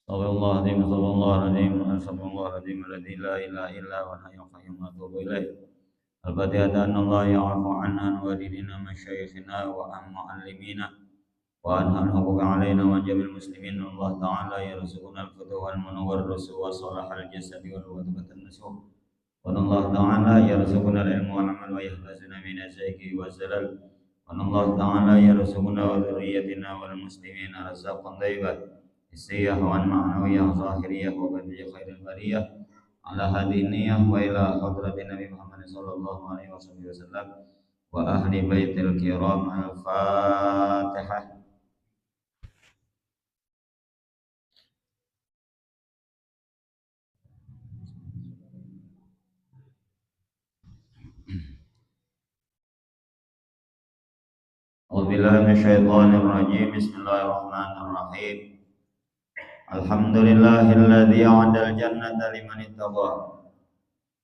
Astagfirullahaladzim, astagfirullahaladzim, astagfirullahaladzim, alladzi la ilaha illa huwal hayyul qayyum wa atubu ilaih. Al-Fatihah. Allah ya'fu anna walidina masyayikhina wa an mu'allimina wa an huquqa alaina wa jamil muslimin. Allah ta'ala yarzuquna al-futuh wal munawwar rusul wa salahal jasadi wal wadbatan nasuh. Wa Allah ta'ala yarzuquna al-ilmu wal amal wa yahfazuna min azayki wa zalal. Wa Allah ta'ala yarzuquna wa dhurriyyatina wal muslimina razzaqan thayyiban. Istiyah wa ma'nawiyah zahiriyah wa badiyah khairil bariyah ala hadiniyah wa ila hadratin Nabi Muhammad sallallahu alaihi wasallam wa ahli baitil kiram. Al-Fatihah. A'udzubillahi minasyaitonir rajim. Bismillahirrahmanirrahim. Alhamdulillahilladzi a'adal jannata liman ittaqa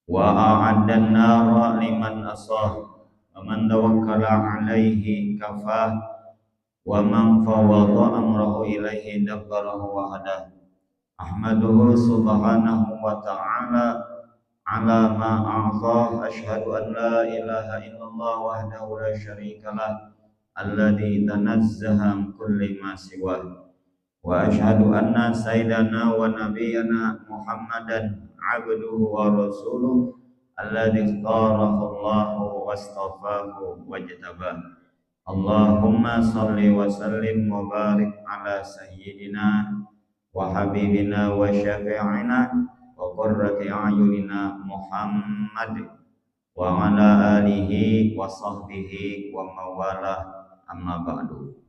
wa a'addan nara liman asah wa man tawakkala alaihi kafah wa man fawwada amrahu ilaihi dabbarahu wa hadah. Ahmaduhu subhanahu wa ta'ala ala ma a'tah. Ashhadu an la ilaha illallah wahdahu la syarika lah alladzi tanazzaha an kulli ma siwah. Wa ashhadu anna sayyidana wa nabiyyana Muhammadan abduhu wa rasuluh alladzi ikhtarahu Allahu wastafahu wajtabah. Allahumma salli wa sallim wa barik ala sayyidina wa habibina wa syafi'ina wa qurrati a'yunina Muhammad wa ala alihi wa sahbihi wa mawalah. Amma ba'du.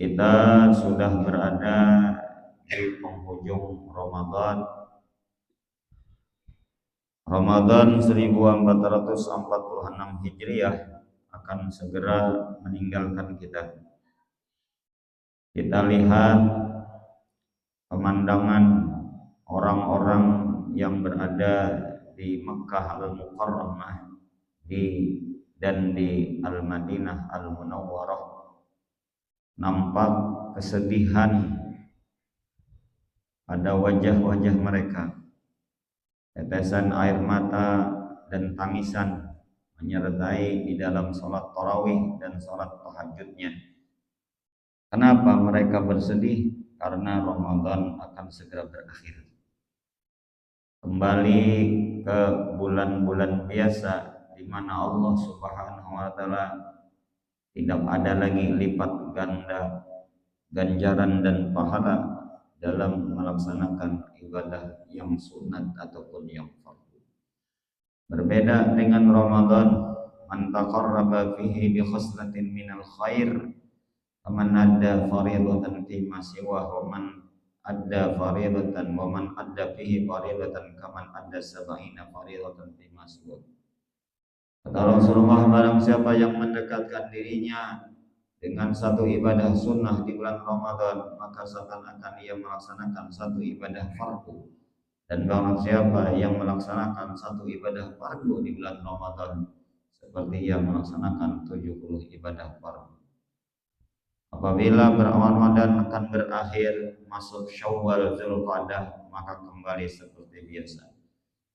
Kita sudah berada di penghujung Ramadan 1446 Hijriah akan segera meninggalkan kita. Kita lihat pemandangan orang-orang yang berada di Mekkah Al-Mukarramah dan di Al-Madinah Al-Munawwarah. Nampak kesedihan pada wajah-wajah mereka. Tetesan air mata dan tangisan menyertai di dalam sholat tarawih dan sholat tahajudnya. Kenapa mereka bersedih? Karena Ramadan akan segera berakhir. Kembali ke bulan-bulan biasa di mana Allah Subhanahu wa taala tidak ada lagi lipat ganda ganjaran dan pahala dalam melaksanakan ibadah yang sunat ataupun yang fardu. Berbeda dengan Ramadan, man taqarraba fihi bi khaslatin minal khair faman adda fariidatan fi ma siwa wa man adda fariidatan wa man adda fihi fariidatan kaman adda sab'ina fariidatan fi ma siwa. Kata Rasulullah, barang siapa yang mendekatkan dirinya dengan satu ibadah sunnah di bulan Ramadan, maka seakan-akan ia melaksanakan satu ibadah fardu. Dan barang siapa yang melaksanakan satu ibadah fardu di bulan Ramadan, seperti ia melaksanakan 70 ibadah fardu. Apabila Ramadan akan berakhir, masuk Syawal Dzulqa'dah, maka kembali seperti biasa.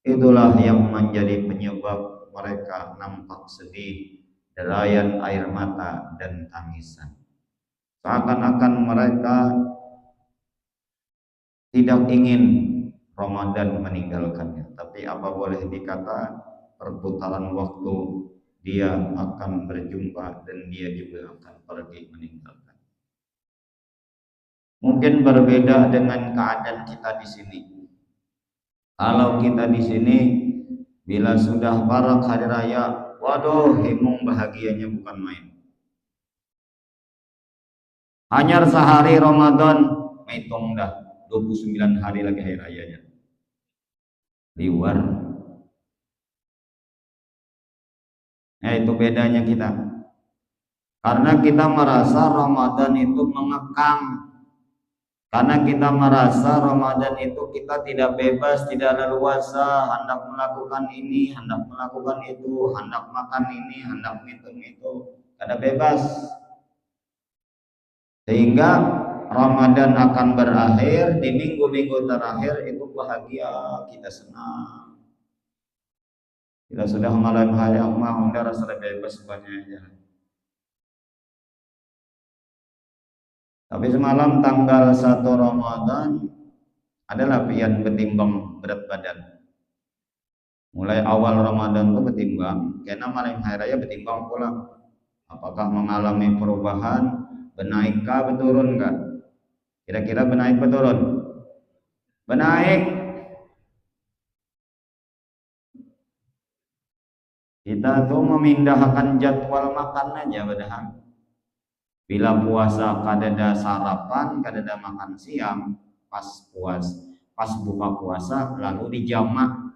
Itulah yang menjadi penyebab mereka nampak sedih, derayan air mata dan tangisan. Seakan-akan mereka tidak ingin Ramadan meninggalkannya. Tapi apa boleh dikata, perputaran waktu dia akan berjumpa dan dia juga akan pergi meninggalkan. Mungkin berbeda dengan keadaan kita di sini. Kalau kita di sini bila sudah barak hari raya, waduh, himung bahagianya bukan main. Hanya sehari Ramadan, hitung dah 29 hari lagi hari rayanya. Liwar. Ya, itu bedanya kita. Karena kita merasa Ramadan itu mengekang. Karena kita merasa Ramadan itu kita tidak bebas, tidak leluasa, hendak melakukan ini, hendak melakukan itu, hendak makan ini, hendak minum itu, ada bebas. Sehingga Ramadan akan berakhir, di minggu-minggu terakhir itu bahagia, kita senang. Kita sudah malam hari yang mau, rasa bebas sebanyak. Tapi semalam tanggal 1 Ramadan adalah pian betimbang berat badan. Mulai awal Ramadan itu betimbang, karena malam hari raya betimbang pulang. Apakah mengalami perubahan, benaik kah, berturun kah? Kira-kira benaik berturun? Benaik. Kita tuh memindahkan jadwal makan aja padahal. Bila puasa kadada sarapan, kadada makan siang, pas buka puasa lalu dijamak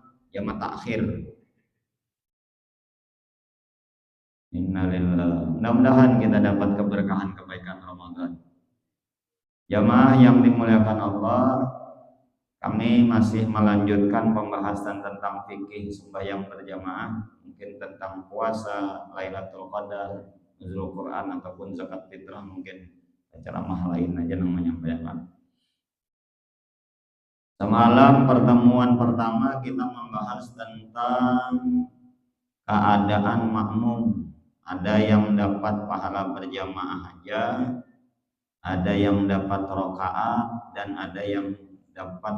takhir. Innalillah. Mudah-mudahan kita dapat keberkahan kebaikan Ramadan. Jamaah yang dimuliakan Allah, kami masih melanjutkan pembahasan tentang fikih sembahyang berjamaah, mungkin tentang puasa, Lailatul Qadar, nuzul Quran ataupun zakat fitrah, mungkin ceramah lain aja yang menyampaikan. Semalam pertemuan pertama kita membahas tentang keadaan makmum. Ada yang dapat pahala berjamaah aja, ada yang dapat rakaat, dan ada yang dapat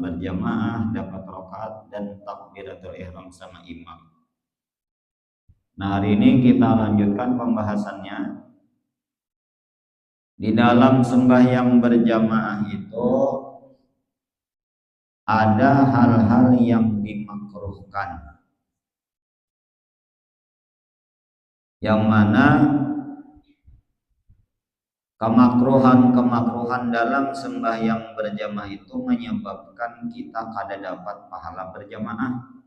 berjamaah, dapat rakaat dan takbiratul ihram sama imam. Nah, hari ini kita lanjutkan pembahasannya. Di dalam sembahyang berjamaah itu ada hal-hal yang dimakruhkan, yang mana kemakruhan dalam sembahyang berjamaah itu menyebabkan kita kada dapat pahala berjamaah.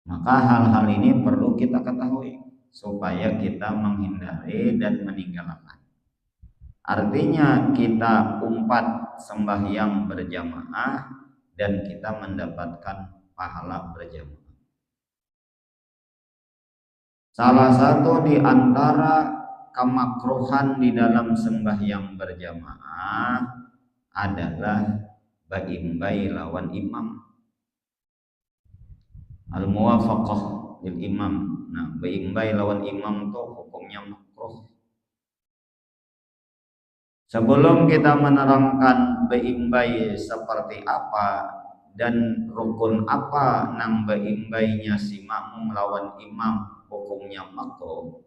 Maka hal-hal ini perlu kita ketahui supaya kita menghindari dan meninggalkan. Artinya kita umpat sembahyang berjamaah dan kita mendapatkan pahala berjamaah. Salah satu di antara kemakruhan di dalam sembahyang berjamaah adalah baimbai lawan imam, al-muwafaqah lil imam. Nah, baimbai lawan imam itu hukumnya makruh. Sebelum kita menerangkan baimbai seperti apa dan rukun apa nang baimbainya si makmum lawan imam hukumnya makruh,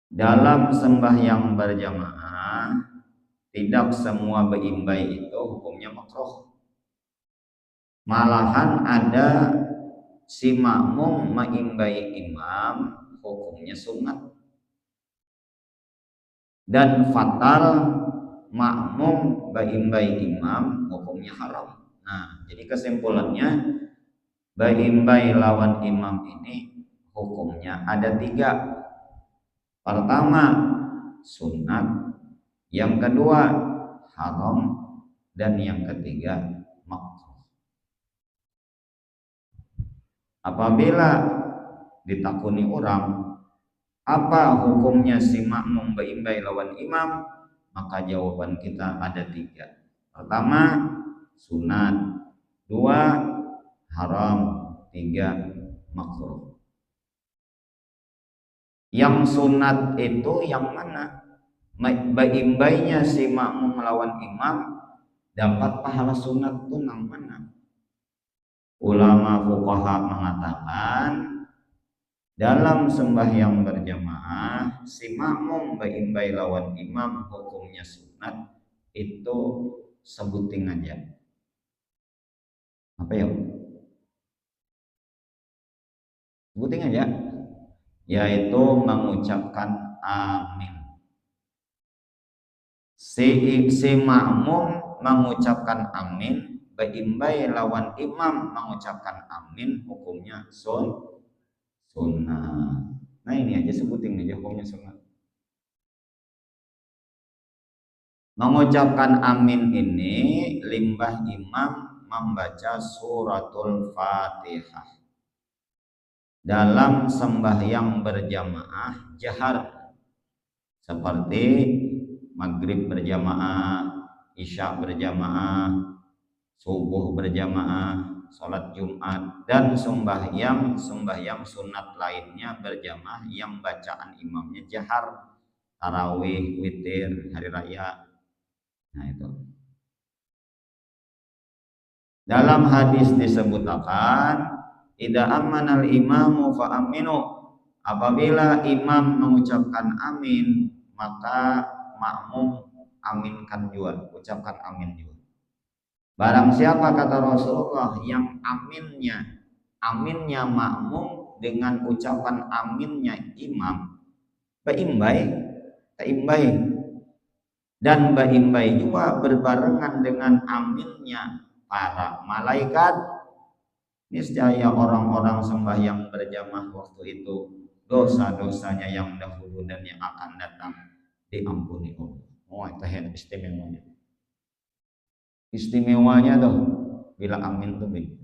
dalam sembahyang berjamaah tidak semua baimbai itu hukumnya makruh. Malahan ada si makmum maimbai imam hukumnya sunat, dan fatal makmum baimbai imam hukumnya haram. Nah, jadi kesimpulannya baimbai lawan imam ini hukumnya ada 3. Pertama sunat, yang kedua haram, dan yang ketiga makruh. Apabila ditakuni orang apa hukumnya si makmum baimbai lawan imam, maka jawaban kita ada 3. Pertama sunat, 2 haram, 3 makruh. Yang sunat itu yang mana? Baimbainya si makmum melawan imam dapat pahala sunat itu yang mana? Ulama fuqaha mengatakan dalam sembahyang berjamaah si makmum baimbai lawan imam hukumnya sunat itu sebuting aja. Apa ya? Sebuting aja, yaitu mengucapkan amin. Si makmum mengucapkan amin, baimbai lawan imam mengucapkan amin, hukumnya sunat. sunnah. Nah ini aja sebutin aja hukumnya sunnah. Mengucapkan amin ini limbah imam membaca suratul Fatihah dalam sembahyang berjamaah jahar seperti maghrib berjamaah, isya berjamaah, subuh berjamaah, sholat Jumat, dan sembahyang sunat lainnya berjamaah yang bacaan imamnya jahar, tarawih, witir, hari raya. Nah itu. Dalam hadis disebutkan, idza amanal imamu fa aminu. Apabila imam mengucapkan amin, maka makmum aminkan juga, ucapkan amin juga. Barang siapa kata Rasulullah yang aminnya makmum dengan ucapan aminnya imam, baimbai dan baimbai juga berbarengan dengan aminnya para malaikat, niscaya orang-orang sembahyang berjamaah waktu itu dosa-dosanya yang dahulu dan yang akan datang diampuni Allah. Oh, itu istimewanya. Istimewanya tuh bila amin tuh begitu.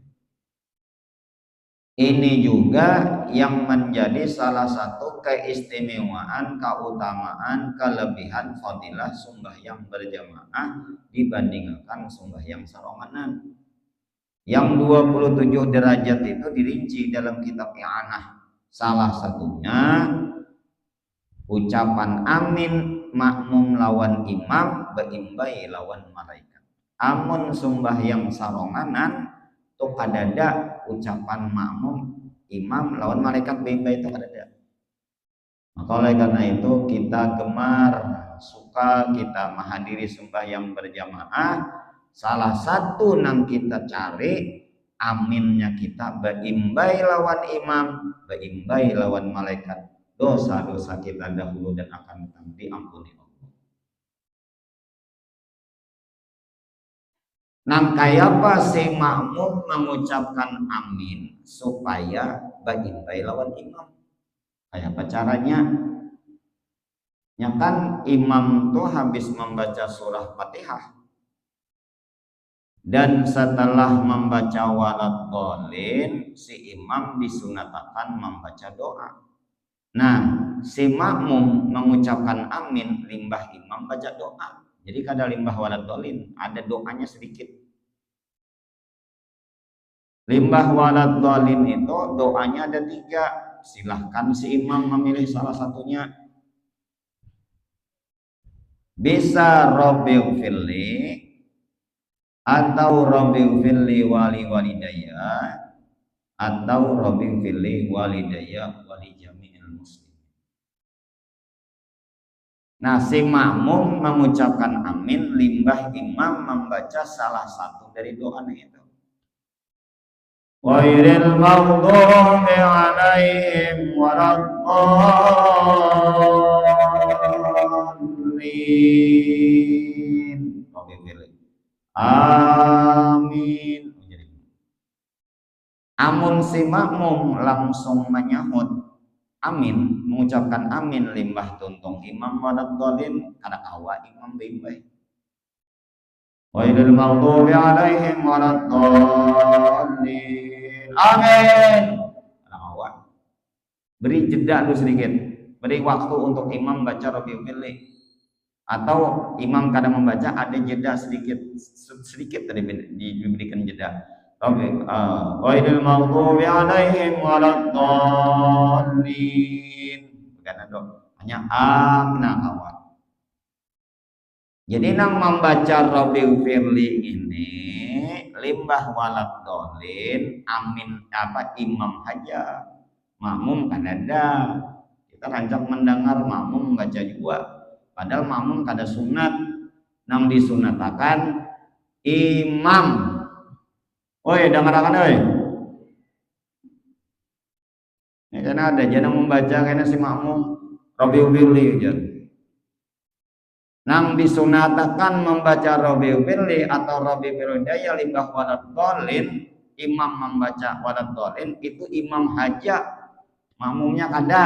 Ini juga yang menjadi salah satu keistimewaan, keutamaan, kelebihan fadilah sembahyang berjamaah dibandingkan sembahyang saronganan. Yang 27 derajat itu dirinci dalam kitab I'anah. Salah satunya ucapan amin makmum lawan imam, baimbai lawan malaikat. Amun sembahyang saronganan tuh kadada ucapan makmum imam lawan malaikat baimbai itu kadada. Maka oleh karena itu kita gemar, suka kita menghadiri sembahyang berjamaah. Salah satu yang kita cari aminnya kita baimbai lawan imam, baimbai lawan malaikat. Dosa-dosa kita dahulu dan akan datang diampuni Allah. Nang kaya apa si makmum mengucapkan amin supaya baimbai lawan imam? Kayak apa caranya? Ya kan imam tuh habis membaca surah Fatihah. Dan setelah membaca waladhdallin, si imam disunatakan membaca doa. Nah, si makmum mengucapkan amin, limbah imam baca doa. Jadi kada limbah waladhdallin, ada doanya sedikit. Limbah waladhdallin itu doanya ada 3. Silahkan si imam memilih salah satunya. Bisa Rabbighfirli, atau Rabbighfirli wali walidayya, atau Rabbighfirli walidayya wali jami'il muslimin. Nah, si makmum mengucapkan amin limbah imam membaca salah satu dari doa itu. Ghairil maghdubi 'alaihim waladdallin. Rabbighfirli. Amin. Amun si makmum langsung menyahut amin, mengucapkan amin limbah tuntung imam waladhdallin, kada awa imam baimbai. Ghairil maghdubi 'alaihim waladdallin. Amin. Kada awa. Beri jeda dulu sedikit. Beri waktu untuk imam baca Rabbighfirli. Atau imam kadang membaca ada jeda sedikit tadi diberikan jeda. Ghairil maghdubi 'alaihim waladdallin. Bukan itu. Hanya amna awal. Jadi nang membaca Rabbighfirli ini limbah waladdallin, amin apa imam aja. Makmum kan ada. Kita rancak mendengar makmum membaca juga. Padahal makmum kada sunat, nang disunatakan imam. Oi, dengarkan oi. Ya karena ada jangan membaca karena si makmum Rabbighfirli aja. Nang disunatakan membaca Rabbighfirli atau Rabbighfirli daya limbah waladdallin, imam membaca waladdallin itu imam haja. makmumnya kada.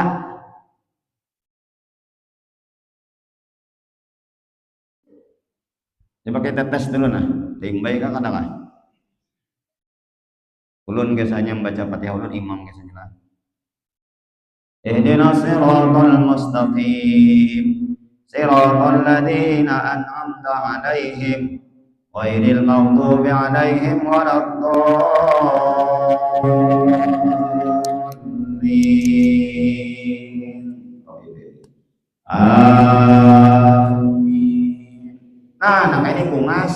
Coba kita tes dulu nah, timbay kah kada kah? Ulun biasanya membaca Fatihah ulun imam biasanya lah. Ihdinas siratal mustaqim siratal ladzina an'amta 'alaihim ghairil maghdubi 'alaihim waladdallin. Amin. Nah ini kungas.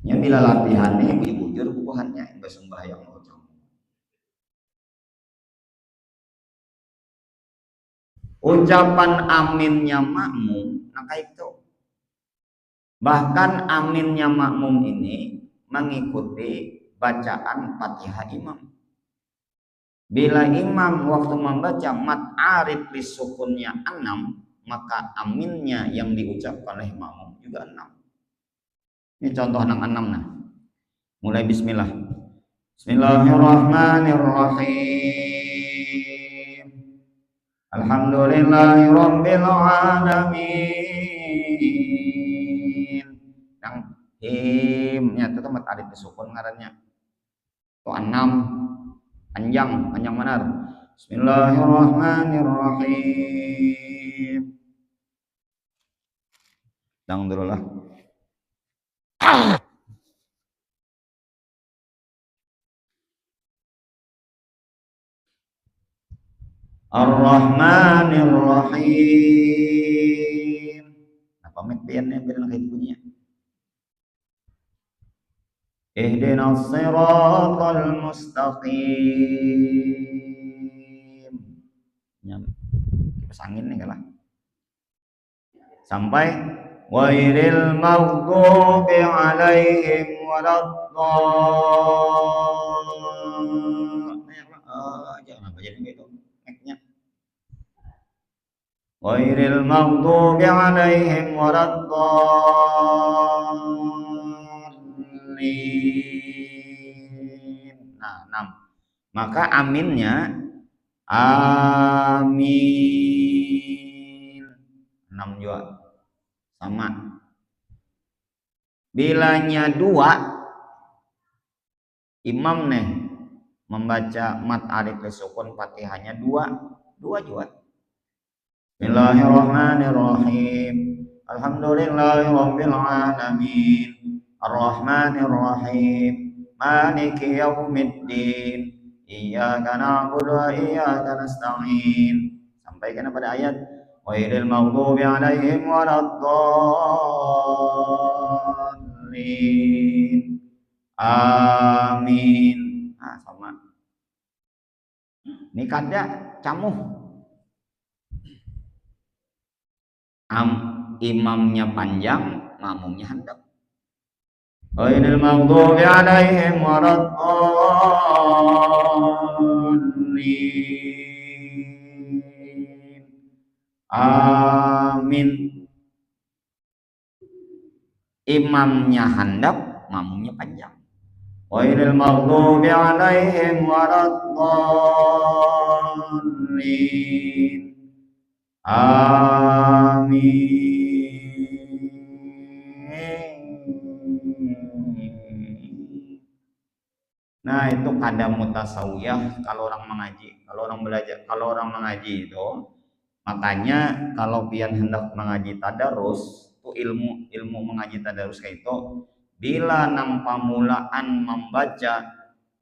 Ya bila latihan nih bujur bubuhannya sembahyang macam. Ucapan aminnya makmum, maka itu. Bahkan aminnya makmum ini mengikuti bacaan Fatihah imam. Bila imam waktu membaca mat arid li sukunnya 6, maka aminnya yang diucapkan oleh makmum juga 6. Ini contoh 6 nah. Mulai bismillah. Bismillahirrahmanirrahim. Alhamdulillahirabbil alamin. Yang himnya itu kan mat arid li sukun ngarannya. Itu 6 panjang benar. Bismillahirrahmanirrahim. Dang dulu lah. Ar-Rahmanir-Rahim. Apa piannya bilang kayak bunyinya? Ihdinas siratal mustaqim. Kipas angin nih kalah. Sampai ghairil maghdubi 'alaihim waladdallin. Jangan apa jadi gitu. Mic-nya. Ghairil maghdubi 'alaihim waladdallin. Nah, 6. Maka aminnya amin. 6 juga sama. Bilanya 2, imam nih membaca mat arid li sukun Fatihahnya 2 juga. Bismillahirrahmanirrahim. Alhamdulillahirabbil alamin. Arrahmanirrahim. Maliki yaumiddin. Iyyaka na'budu wa iyyaka nasta'in. Sampaikan pada ayat ghairil maghdubi 'alaihim waladdallin. Amin. Nah, sama. Ini kada camuh. Imamnya panjang, makmumnya handap. Ghairil maghdubi 'alaihim waladdallin. Amin. Imamnya handap, makmumnya panjang. Ghairil maghdubi 'alaihim waladdallin. Amin. Nah itu kada mutasawiyah kalau orang mengaji, kalau orang belajar, kalau orang mengaji itu, makanya kalau pian hendak mengaji tadarus, itu ilmu mengaji tadarus kayak itu, bila nang pamulaan membaca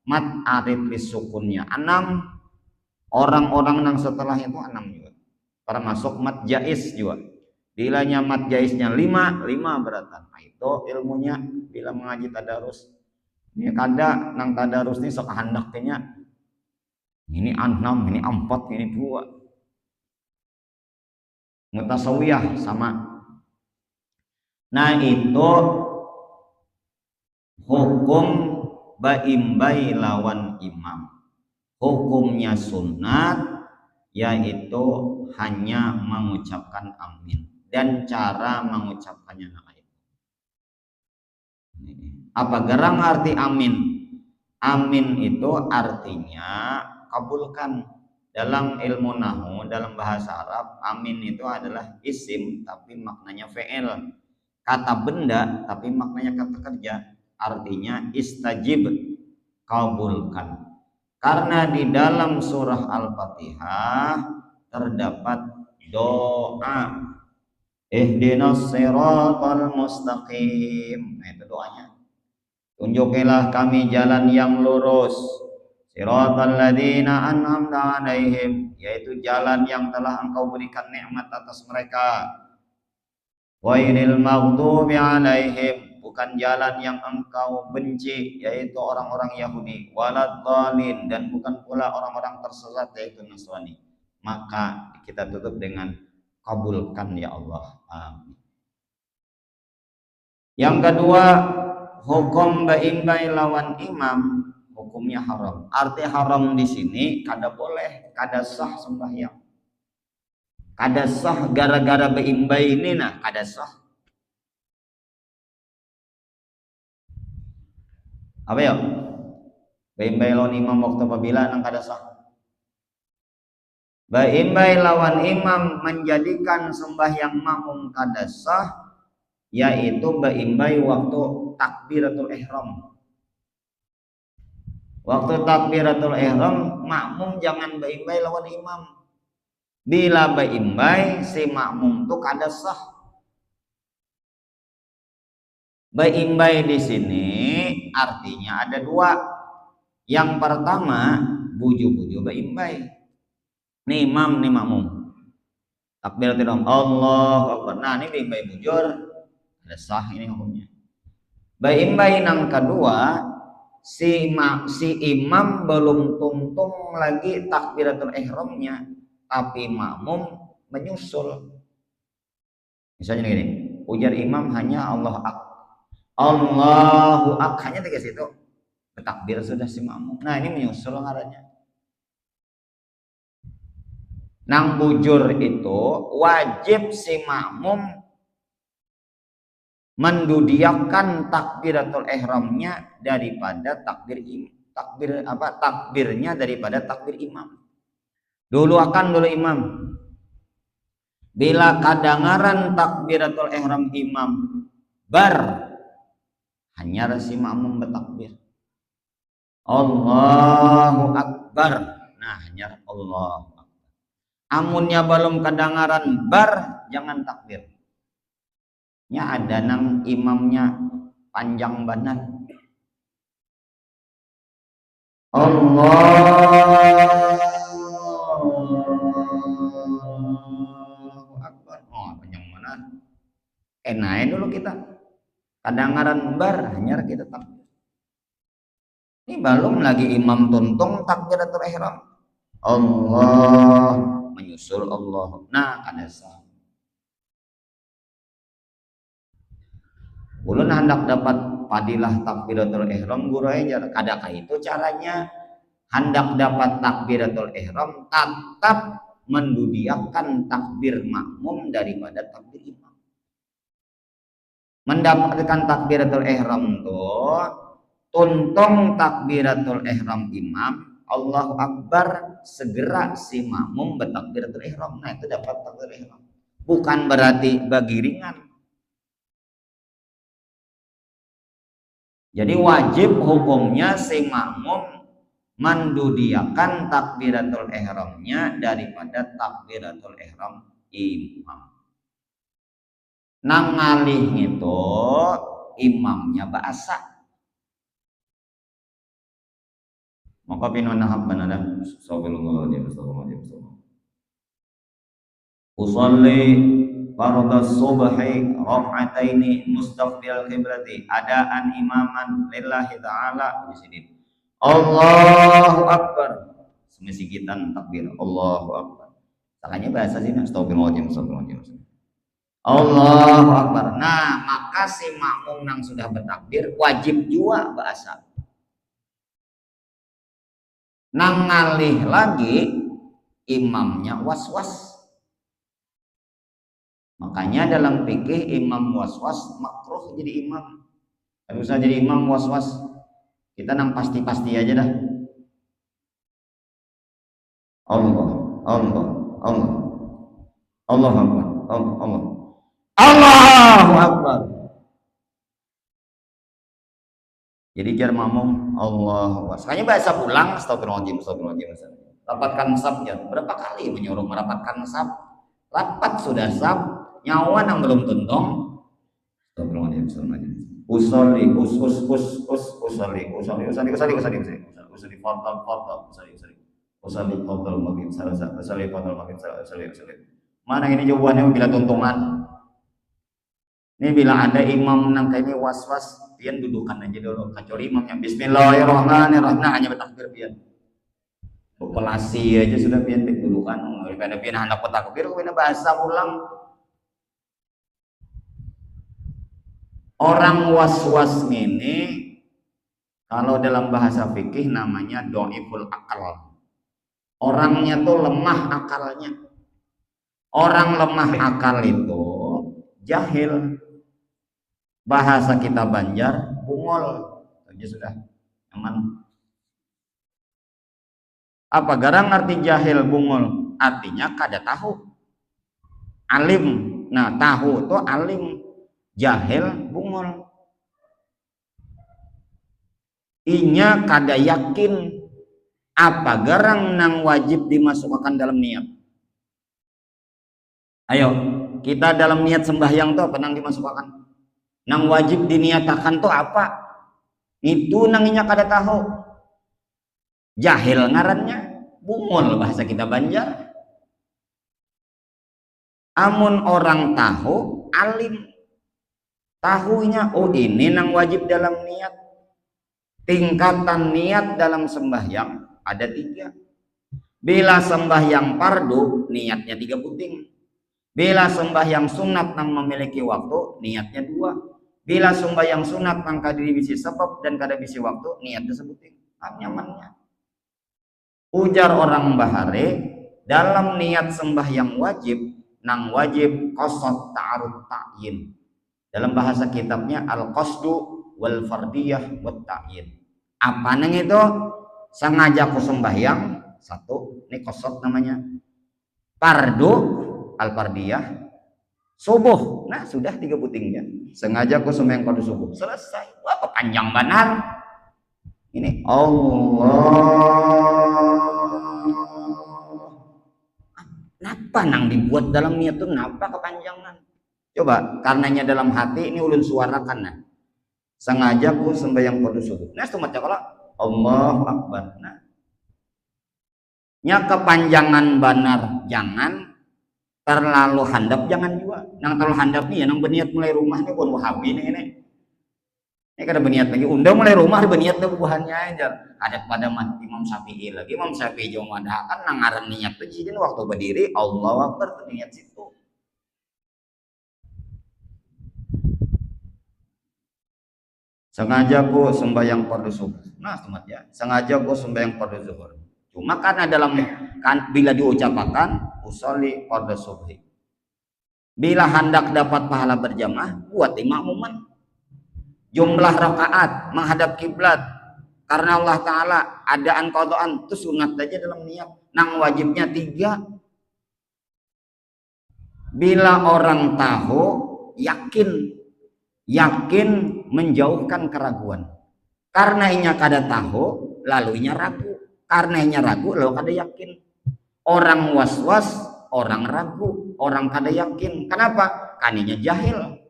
mat arid li sukunnya 6, orang-orang nang setelah itu 6 juga, termasuk mat jais juga. Bilanya mat jaisnya 5 beratan. Nah itu ilmunya bila mengaji tadarus. Ini kada nang tadarus ini sok handaknya ini 6, ini 4, ini 2. Mutasawiyah sama. Nah itu hukum baimbai lawan imam. Hukumnya sunat, yaitu hanya mengucapkan amin dan cara mengucapkannya. Apa gerang arti amin? Amin itu artinya kabulkan. Dalam ilmu nahwu, dalam bahasa Arab, amin itu adalah isim tapi maknanya fi'il. Kata benda tapi maknanya kata kerja. Artinya istajib, kabulkan. Karena di dalam surah Al-Fatihah terdapat doa ihdinas siratal mustaqim. Nah, itu doanya. Tunjukilah kami jalan yang lurus. Siratal ladzina an'amta 'alaihim, yaitu jalan yang telah Engkau berikan nikmat atas mereka. Ghairil maghdubi 'alaihim, bukan jalan yang Engkau benci, yaitu orang-orang Yahudi. Waladhdallin, dan bukan pula orang-orang tersesat, yaitu Nasrani. Maka kita tutup dengan kabulkan ya Allah. Amin. Yang kedua, hukum baimbai lawan imam, hukumnya haram. Arti haram di sini kada boleh, kada sah sembahyang. Kada sah gara-gara baimbai ini nah, kada sah. Apa ya? Baimbai lawan imam waktu apabila nang kada sah. Baimbai lawan imam menjadikan sembahyang makmum kada sah, yaitu baimbai waktu takbiratul ihram. Waktu takbiratul ihram makmum jangan baimbai lawan imam. Bila baimbai si makmum tuh kada sah. Baimbai di sini artinya ada dua. Yang pertama buju-buju baimbai. Nih imam nih makmum. Takbiratul ihram Allahu Akbar. Nah ini baimbai bujur, ada sah ini hukumnya. Baimbai yang kedua si imam belum tungtung lagi takbiratul ihramnya, tapi makmum menyusul. Misalnya gini, ujar imam hanya Allahu Akbar, hanya tiga situ, bertakbir sudah si makmum. Nah ini menyusul ngarannya. Nang bujur itu wajib si makmum mendudiakan takbiratul ihramnya daripada takbirnya daripada takbir imam. Dulu imam. Bila kadangaran takbiratul ihram imam bar, hanya si makmum bertakbir Allahu Akbar. Nah hanya Allah. Amunnya belum kadangaran bar, jangan takbir. Nya ada nang imamnya panjang banan. Allahu Akbar. Oh, panjang banan. Naik dulu kita. Kadangaran bar, hanya kita takbir. Ini belum lagi imam tuntung takbiratul ihram. Allah menyusul Allah. Nah, kada sah. Ulun hendak dapat padilah takbiratul ihram guru aja. Kadakah itu caranya? Hendak dapat takbiratul ihram tetap mendudiakan takbir makmum daripada takbir imam. Mendapatkan takbiratul ihram tuh tuntung takbiratul ihram imam Allahu Akbar, segera si makmum bertakbiratul ihram. Nah itu dapat takbiratul ihram. Bukan berarti bagiringan. Jadi wajib hukumnya si makmum mendudiakan takbiratul ihramnya daripada takbiratul ihram imam. Nang ngalih itu imamnya bahasa. Maka pinana habban ada astagfirullahaladzim. Usalli fardhu subhi rak'ataini mustaqbil qiblati adaan imaman lillahi ta'ala. Di sini Allahu Akbar, semesikitan takbir Allahu Akbar. Makanya bahasa sini astagfirullahaladzim. Allahu Akbar. Nah maka si makmum yang sudah bertakbir wajib juga bahasa. Nang ngalih lagi imamnya was-was. Makanya dalam fikih imam was-was makruh jadi imam. Tidak usah jadi imam was-was. Kita nang pasti-pasti aja dah. Allah, Allah, Allah, Allah Akbar, Allah, Allah, Allahu Akbar. Jadi jar mamum Allahu Akbar. Sekalinya bahasa pulang, astagfirullahaladzim, astagfirullahaladzim. Rapatkan sabnya. Berapa kali menyuruh merapatkan sab? Rapat sudah sab, nyawa yang belum tuntong. Astagfirullahaladzim, astagfirullahaladzim. Usoli, usoli, fadal maghrib, usoli, fadal maghrib, usoli. Mana ini jawabannya bila tuntungan? Ini bila ada imam nang kayak was-was, pian dudukan aja dulu. Kecuali imamnya Bismillahirrahmanirrahim, nah hanya bertakbir pian. Populasi aja sudah pian dudukan. Daripada pian hendak bertakbir, pian bahasa ulang. Orang was-was ini kalau dalam bahasa fikih namanya doiful akal. Orangnya tuh lemah akalnya. Orang lemah akal itu jahil. Bahasa kita Banjar bungol. Aja sudah aman. Apa garang arti jahil bungol? Artinya kada tahu. Alim. Nah, tahu itu alim. Jahil bungol. Inya kada yakin apa garang nang wajib dimasukkan dalam niat. Ayo, kita dalam niat sembahyang tuh apa nang dimasukkan? Nang wajib diniatakan tuh apa? Itu nanginya kada tahu. Jahil ngarannya, bungol bahasa kita Banjar. Amun orang tahu, alim. Tahunya, oh ini nang wajib dalam niat. Tingkatan niat dalam sembahyang ada 3. Bila sembahyang fardu, niatnya 3 puting. Bila sembahyang sunat nang memiliki waktu, niatnya 2. Bila sembahyang sunat nang kadiri bisi sebab dan kada bisi waktu, niatnya sebuting. Nyamannya. Ujar orang Bahare, dalam niat sembahyang wajib, nang wajib qasad ta'arud ta'yin. Dalam bahasa kitabnya al-qasdu wal fardiyah wat ta'yin. Apa nang itu? Sengaja ku sembahyang 1, ini qasad namanya. Fardu al-fardiyah, subuh. Nah, sudah 3 putingnya. Sengaja ku sembahyang pada subuh. Selesai. Wah, panjang benar. Ini Allah. Napa nang dibuat dalam niat itu? Napa kepanjangan? Coba, karenanya dalam hati ini ulun suarakan nah. Sengaja ku sembahyang pada subuh. Nah, cuma cakala Allahu Akbar. Nah, nya kepanjangan benar jangan, terlalu handap jangan juga. Nang terlalu handap nih ya nang berniat mulai rumah nih pun wahabi nih ini. Ini kada berniat lagi. Undang mulai rumah berniat nih bubuhannya aja. Ada pada Imam Syafi'i lagi. Imam Syafi'i jauh madhakan nang ngaran niat tuh jadi waktu berdiri Allahu Akbar tuh niat situ. Sengaja ku sembahyang fardu subuh. Nah, teman ya. Sengaja ku sembahyang fardu zuhur. Cuma karena dalam kan bila diucapkan usolli fardu subhi. Bila hendak dapat pahala berjamaah, buat imamuman. Jumlah rakaat menghadap kiblat. Karena Allah Ta'ala adaan qadaan itu sunat aja dalam niat. Nang wajibnya 3. Bila orang tahu, yakin menjauhkan keraguan. Karena inya kada tahu, lalu inya ragu. Karena inya ragu, lalu kada yakin. Orang was-was, orang ragu, orang kada yakin. Kenapa? Kaninya jahil.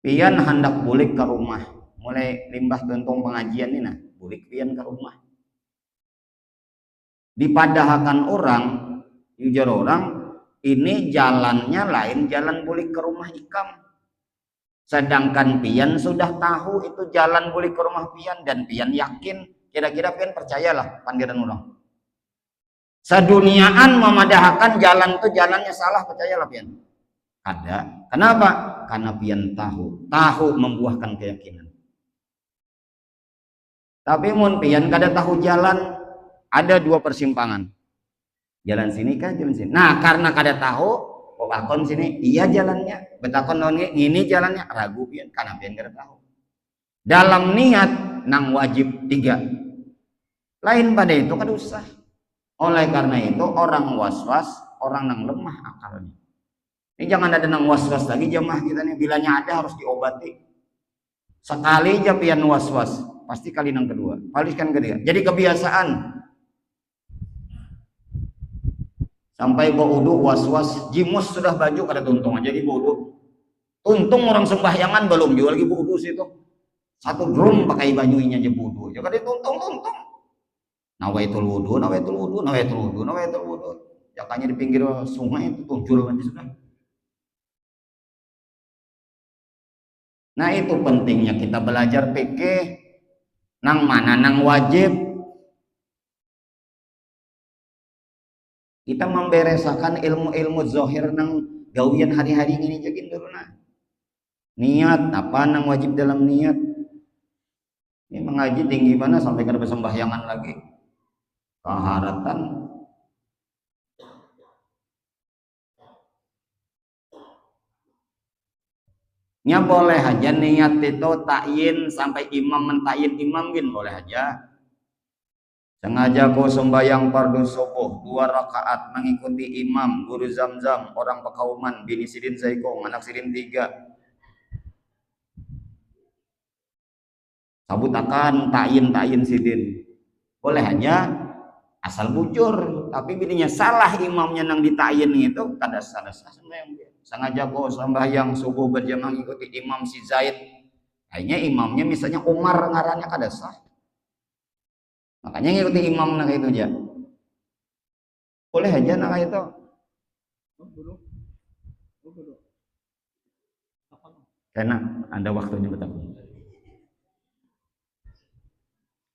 Pian hendak bulik ke rumah. Mulai limbah tentang pengajian ini nah, bulik pian ke rumah. Dipadahkan orang, ujar orang, ini jalannya lain jalan bulik ke rumah ikam. Sedangkan pian sudah tahu itu jalan bulik ke rumah pian dan pian yakin. Kira-kira pian percayalah panggilan orang. Seduniaan memadahkan jalan itu jalannya salah, percayalah pian. Ada. Kenapa? Karena pian tahu membuahkan keyakinan. Tapi mun pian kada tahu jalan, ada 2 persimpangan. Jalan sini kah, jalan sini. Nah, karena kada tahu, bakon sini iya jalannya, betakon ini jalannya, ragu pian karena pian kada tahu. dalam niat nang wajib 3. Lain pada itu kan usah. Oleh karena itu orang was-was, orang nang lemah akalnya. Ini jangan ada nang was-was lagi jemaah kita nih, bilanya ada harus diobati. Sekali aja pian was-was, pasti kali nang kedua, paliskan ketiga. Jadi kebiasaan. Sampai bawa udu was-was, jimus sudah baju kada tuntung aja di udu. Tuntung orang sembahyangan belum jual lagi udu situ. Satu drum pakai bajunya aja wudu. Jangan dituntung-tuntung. Nawaitul wudu, nawaitul wudu, nawaitul wudu, nawaitul wudu. Jakanya di pinggir sungai itu tujuh aja sudah. Nah itu pentingnya kita belajar fikih. Nang mana nang wajib. Kita memberesakan ilmu-ilmu zahir nang gawian hari-hari ini jagin dulu nah. Niat apa nang wajib dalam niat. Ini mengaji tinggi mana sampai ke sembahyangan lagi. Kaharatan. Nya boleh aja niat itu takyin sampai imam mentakyin imam gin boleh aja. Sengaja kau sembahyang fardu subuh 2 rakaat mengikuti imam guru Zamzam orang Pakauman bini Sidin Zaikong anak Sidin 3. Sabutakan takyin Sidin. Boleh aja asal bujur, tapi bininya salah imamnya nang ditakyin itu kada sah sembahyang dia. Sengaja kau sembahyang subuh berjamaah mengikuti imam si Zaid. Kayaknya imamnya misalnya Umar ngarannya kada sah. Makanya ngikuti imam nak itu aja. Boleh aja nak itu. Karena ada waktunya betul.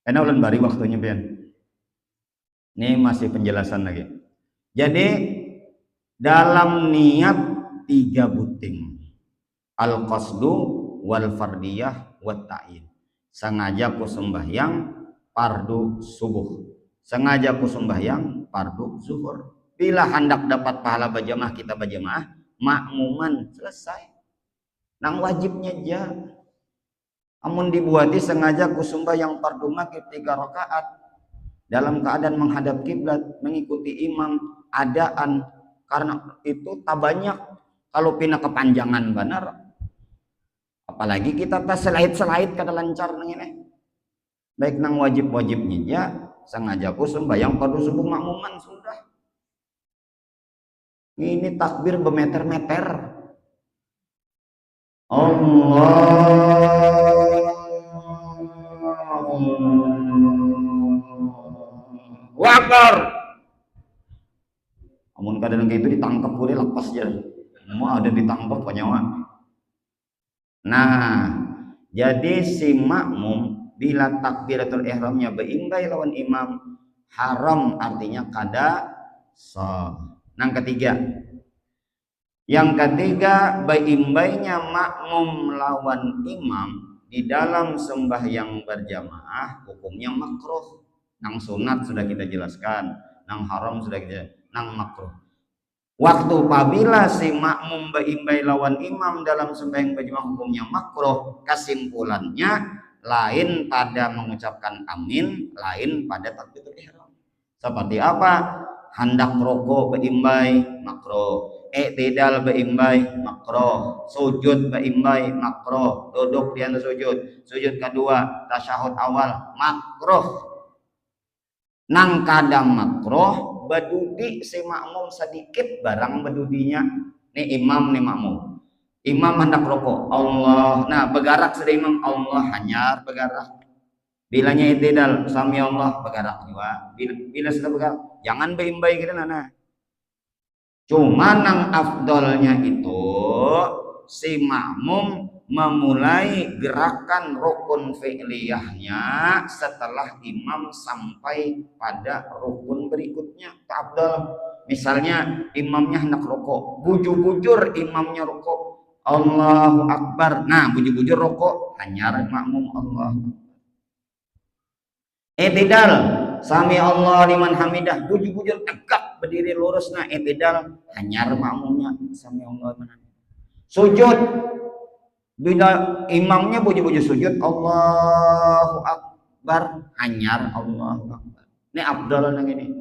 Karena ulan bari waktunya pian. Ini masih penjelasan lagi. Jadi dalam niat 3 buting. Al-qasdu wal fardiyah wat ta'yin. Sengaja ku sembahyang fardu subuh. Sengaja ku sembahyang fardu zuhur. Bila hendak dapat pahala berjamaah kita berjamaah, makmuman selesai. Nang wajibnya aja. Amun dibuati sengaja ku sembahyang fardu maghrib 3 rakaat dalam keadaan menghadap kiblat mengikuti imam adaan karena itu tak banyak kalau pindah kepanjangan benar. Apalagi kita tas selait-selait kada lancar nang ini. Baik nang wajib-wajibnya aja sengaja ku sembahyang fardu subuh makmuman sudah. Ini takbir bermeter-meter. Allahu Akbar. Amun kadang itu ditangkap boleh lepas aja. Mau ada ditangkap penyawa. Nah, jadi si makmum bila takbiratul ihramnya beimbai lawan imam haram artinya kada sah. Yang ketiga beimbainya makmum lawan imam di dalam sembahyang berjamaah hukumnya makruh. Nang sunat sudah kita jelaskan, nang haram sudah kita, nang makruh. Waktu apabila si makmum beimbai lawan imam dalam sembahyang berjamaah hukumnya makruh, kesimpulannya lain pada mengucapkan amin, lain pada takbiratul ihram. Seperti apa? Hendak rokok beimbai makruh, i'tidal beimbai makruh, sujud beimbai makruh, duduk di atas sujud kedua, tasyahud awal makruh. Nang kadang makruh bedudi si makmum sedikit barang bedudinya nih imam nih makmum. Imam hendak rokok Allah, nah bergerak sudah imam Allah hanyar bergerak. Bilanya i'tidal sami Allah bergerak juga. Bila sudah bergerak jangan beimbai gitu nah. Cuma nang afdolnya itu si makmum memulai gerakan rukun fi'liyahnya setelah imam sampai pada rukun berikutnya. Afdol. Misalnya imamnya hendak rokok, bujur-bujur imamnya rokok Allahu Akbar. Nah bujur-bujur rokok hanyar makmum Allah. I'tidal sami Allah liman hamidah, bujur-bujur tegak berdiri lurus. Nah i'tidal hanyar makmumnya sami Allah liman hamidah. Sujud Bila imamnya bojo-bojo sujud Allahu Akbar anyar Allahu Akbar. Ini abdal nang ini.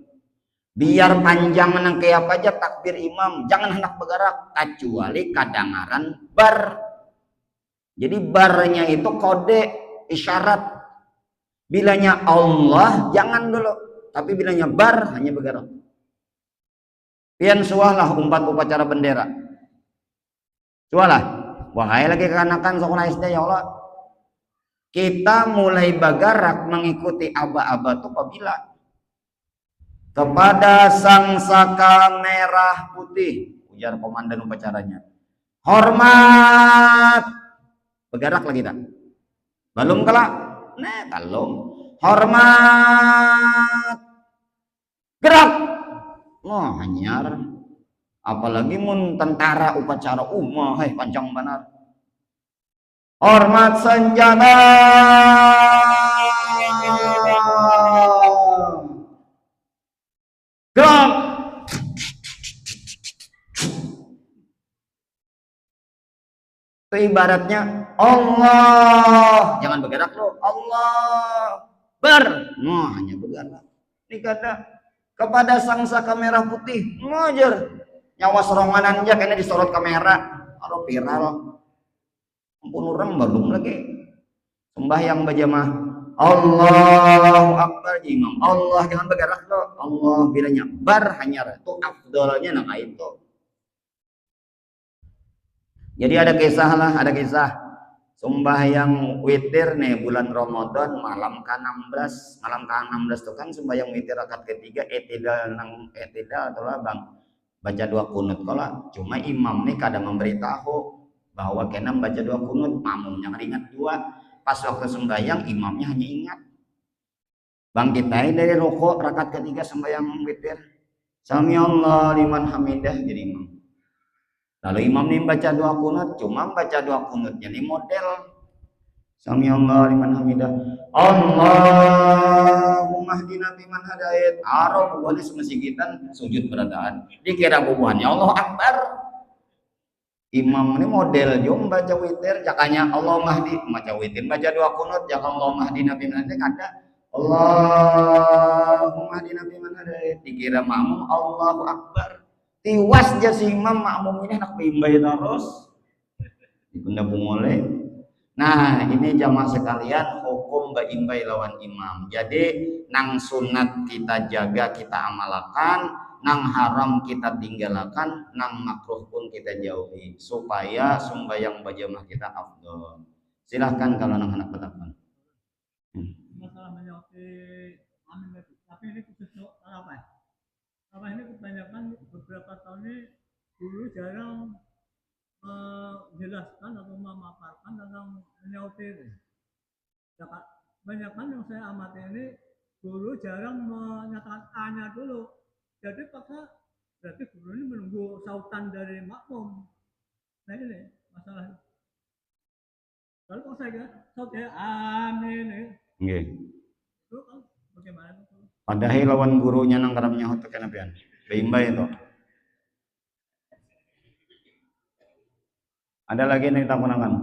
Biar panjang nang kayak apa aja takbir imam, jangan hendak bergerak kecuali kadangaran bar. Jadi barnya itu kode isyarat. Bilanya Allah jangan dulu, tapi bilanya bar hanya bergerak. Pian sualah umpat upacara bendera. Sualah. Wahai lagi kekanakan sekolah SD ya Allah. Kita mulai bergerak mengikuti aba-aba itu apabila kepada sang saka merah putih, ujar komandan upacaranya. Hormat. Bergerak lagi tak? Belum kelak? Nah, belum. Hormat. Gerak. Oh, hanyar. Apalagi mun tentara upacara umah, panjang benar. Hormat senjata. Gerak. Itu ibaratnya Allah. Jangan bergerak loh. Allah. Hanya bergerak. Ini kata kepada sang saka merah putih. Ngajar. Nyawa seronganan aja kayaknya disorot kamera. Kalau viral. Ampun orang belum lagi. Sembahyang berjamaah. Allahu Akbar imam. Allah jangan bergerak loh. Allah bilanya bar hanya itu afdolnya nah itu. Jadi ada kisah sembahyang witir nih bulan Ramadan malam ke-16 itu kan sembahyang witir rakaat ketiga etidal atau bang baca 2 kunut kalau cuma imam nih kadang memberitahu bahwa kena baca 2 kunut makmumnya ingat 2 pas waktu sembahyang imamnya hanya ingat bangkitai dari rukuk rakaat ketiga sembahyang witir sami Allah liman hamidah jadi imam. Lalu imam ini baca 2 kunut, cuma baca 2 kunutnya ini model. Sami Allah liman hamidah. Allahumma hdina biman hadait. Arah bubuhannya semesigitan sujud berataan. Dikira bubuhannya Allah Akbar. Imam ini model jom baca witir, jakanya Allahumma hdi baca witir, baca 2 kunut, jakanya Allahumma hdina biman hadait ada. Allahumma hdina biman hadait. Dikira makmum Allahu Akbar. Tiwas aja si imam makmum ini nak bimbay terus dikunda bungole. Nah ini jamaah sekalian hukum bimbay lawan imam. Jadi nang sunat kita jaga kita amalkan, nang haram kita tinggalkan, nang makruh pun kita jauhi supaya sembahyang berjamaah kita afdol. Silahkan kalau nang anak bertakwan. Masalah menyauti amin tapi ini khusus apa ya? Apa ini kebanyakan beberapa tahun ini dulu jarang menjelaskan atau memaparkan tentang menyauti ini. Kebanyakan yang saya amati ini dulu jarang menyatakan A-nya dulu. Jadi berarti guru ini menunggu sautan dari makmum. Nah ini masalah. Lalu kalau saya kira sautnya amin itu kan bagaimana itu? Padahal lawan gurunya nang karamnya hotek kenapian. Bimbay itu. Ada lagi yang kita gunakan.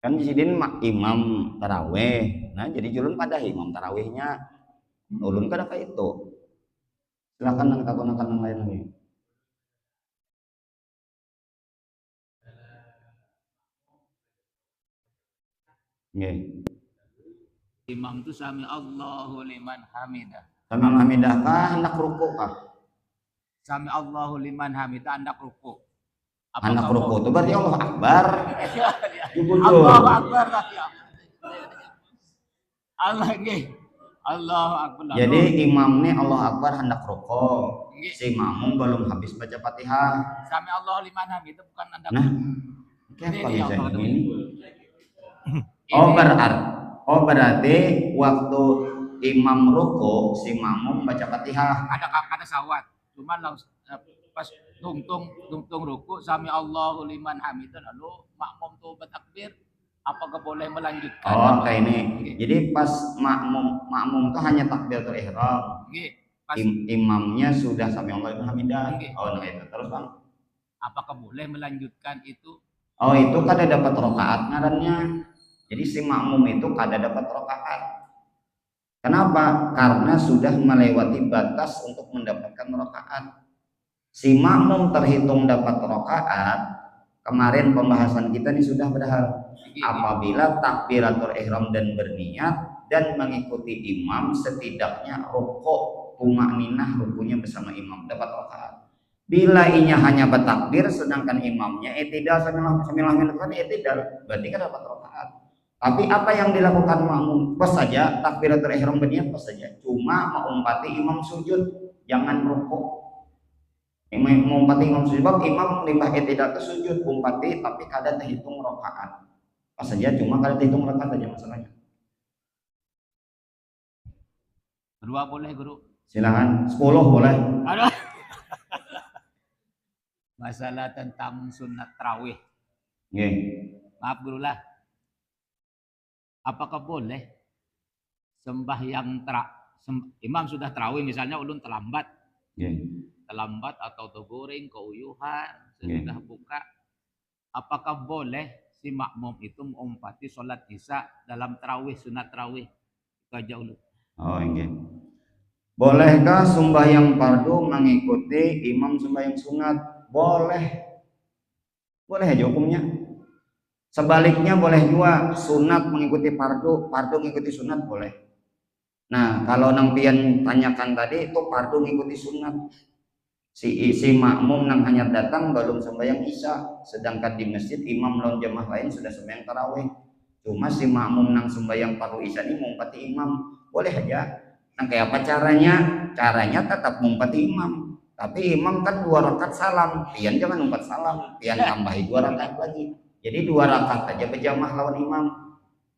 Kan di sini imam taraweh. Nah, jadi julun pada imam tarawehnya ulun kada kayak itu. Silakan nang kita gunakan yang lain lagi. Nggih. Imam itu sami Allahu liman hamidah. Sami hamidah kah hendak ruku kah? Sami Allahu liman hamidah hendak ruku. Hendak ruku itu berarti Allah Akbar. Allahu Akbar ya. Allah nggih. Allahu Akbar. Jadi imam nih Allah Akbar hendak ruku. Si makmum belum habis baca Fatihah. Sami Allahu liman hamidah bukan hendak. Nah. Kenapa bisa ini? Oh berarti waktu imam ruku si makmum baca Fatihah. Ada sawat. Cuman pas tungtung ruku sami Allahu liman hamidah lalu makmum tuh bertakbir apakah boleh melanjutkan? Oh kayak ini. Jadi pas makmum tuh hanya takbiratul ihram. Imamnya sudah sami Allahu liman hamidah. Oh nah itu terus Bang. Apakah boleh melanjutkan itu? Oh itu kada dapat rokaat ngarannya. Jadi si makmum itu kada dapat rokaat. Kenapa? Karena sudah melewati batas untuk mendapatkan rokaat. Si makmum terhitung dapat rokaat. Kemarin pembahasan kita ini sudah berhal. Apabila takbiratul ihram dan berniat dan mengikuti imam setidaknya rukuk tumakninah rukunya bersama imam dapat rokaat. Bila inya hanya bertakbir sedangkan imamnya i'tidal sambil melakukan i'tidal, berarti kan dapat rakaat. Tapi apa yang dilakukan makmum? Pas saja takbiratul ihram berniat pas saja. Cuma mengumpati imam sujud, jangan rukuk. Mengumpati imam sujud, sebab imam limbah i'tidal ke sujud, umpati tapi kada terhitung rakaat. Pas saja cuma kada terhitung rakaat aja masalahnya. Kedua boleh guru? Silakan, 10 boleh. Aduh. Masalah tentang sunat tarawih. Maaf guru lah. Apakah boleh sembahyang imam sudah tarawih misalnya ulun terlambat. Terlambat atau tergoreng, keuyuhan, sudah buka. Apakah boleh si makmum itu mengumpati sholat isya dalam tarawih, sunat tarawih? Itu aja ulun. Oh, bolehkah sembahyang fardu mengikuti imam sembahyang sunat? Boleh aja hukumnya. Sebaliknya boleh juga sunat mengikuti fardu mengikuti sunat boleh. Nah kalau nang pian tanyakan tadi itu fardu mengikuti sunat. Si makmum nang hanya datang belum sembahyang isya, sedangkan di masjid imam lawan jamaah lain sudah sembahyang tarawih. Cuma si makmum nang sembahyang fardu isya ini mengumpati imam, boleh aja. Nah kayak apa caranya? Caranya tetap mengumpati imam. Tapi imam kan 2 rakaat salam, pian jangan 4 salam, pian tambahi 2 rakaat lagi. Jadi 2 rakaat aja berjamaah lawan imam.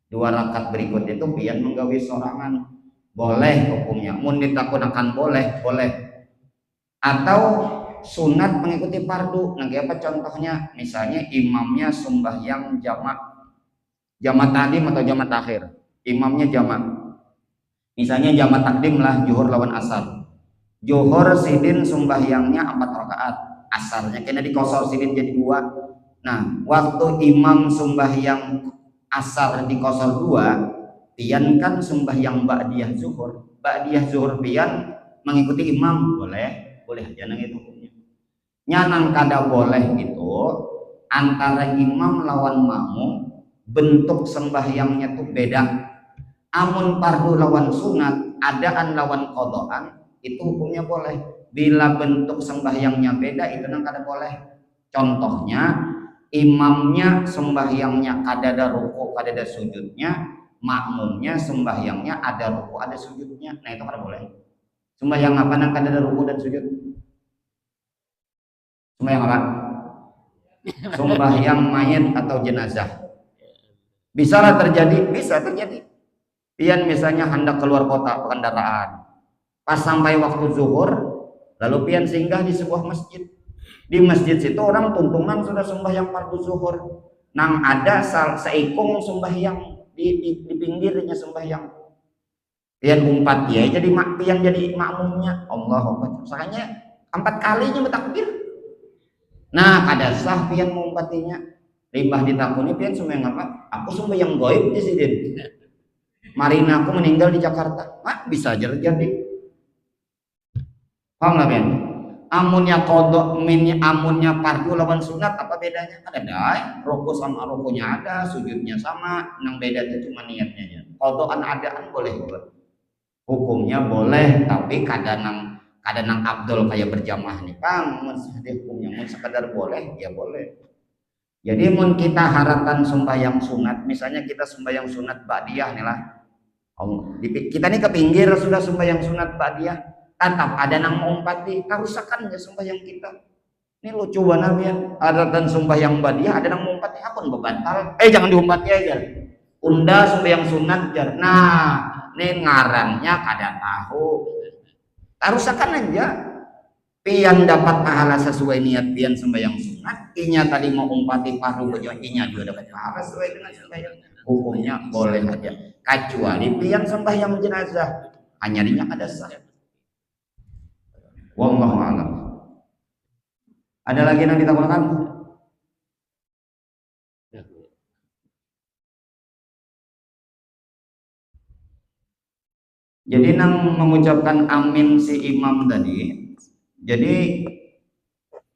2 rakaat berikut itu pian menggawe sorangan. Boleh hukumnya. Mun ditakunakan boleh. Atau sunat mengikuti fardu. Nah, apa contohnya? Misalnya imamnya sembahyang jamak takdim atau jamak takhir. Imamnya jamak. Misalnya jamak takdim lah zuhur lawan asar. Zuhur sidin sembahyangnya 4 rakaat, asarnya kena dikosor sidin jadi 2. Nah, waktu imam sembahyang asar dikosor 2, pian kan sembahyang ba'diyah zuhur pian mengikuti imam, boleh aja nang itu hukumnya. Nyanang kada boleh itu antara imam lawan makmum bentuk sembahyangnya tuh beda. Amun fardu lawan sunat, adaan lawan qadaan itu hukumnya boleh. Bila bentuk sembahyangnya beda itu nang kada boleh. Contohnya imamnya sembahyangnya kada ada ruku, kada ada sujudnya, makmumnya sembahyangnya ada ruku, ada sujudnya. Nah itu kada boleh. Sembahyang apa nang kada ada ruku dan sujud? Sembahyang apa? Sembahyang mayat atau jenazah. Bisa terjadi. Pian misalnya hendak keluar kota kendaraan. Pas sampai waktu zuhur, lalu pian singgah di sebuah masjid. Di masjid situ orang tuntungan sudah sembahyang fardu zuhur. Nang ada seikung sembahyang di pinggirnya sembahyang. Pian umpat ya, pian jadi makmumnya. Allahu Akbar. Soalnya 4 kalinya bertakbir. Nah, kada sah pian mengumpatinya. Limbah ditakuni pian sembahyang apa? Aku sembahyang gaib di sini. Marina aku meninggal di Jakarta. Bisa aja terjadi. Paham lah pian? Amunnya kodok amunnya fardu lawan sunat apa bedanya? Ada dai, ruku sama rukunya ada, sujudnya sama, nang beda itu cuma niatnya aja. Kodokan adaan boleh juga. Hukumnya boleh, tapi kadang abdul kayak berjamaah nih, Kang. Mun hukumnya mun sekadar boleh, ya boleh. Jadi mun kita harapkan sembahyang sunat, misalnya kita sembahyang sunat ba'diyah nih lah. Kita nih ke pinggir sudah sembahyang sunat ba'diyah. Tetap ada nang mengumpati, kerusakan ya sembahyang kita. Ini lucu banget ya. Ada dan sembahyang badiah, ada nang mengumpati, akun bebantal. Jangan diumpati aja. Unda sembahyang sunat jar. Nah, ini ngarannya kada tahu. Kerusakan aja. Pian dapat pahala sesuai niat pian sembahyang sunat. Inya tadi mau umpati fardu berjamaah, inya juga dapat pahala sesuai dengan sembahyang. Hukumnya boleh aja. Kecuali pian sembahyang jenazah, hanya dinya ada sah. Wallahu a'lam. Ada lagi yang kita gunakan? Jadi nang mengucapkan amin si imam tadi, jadi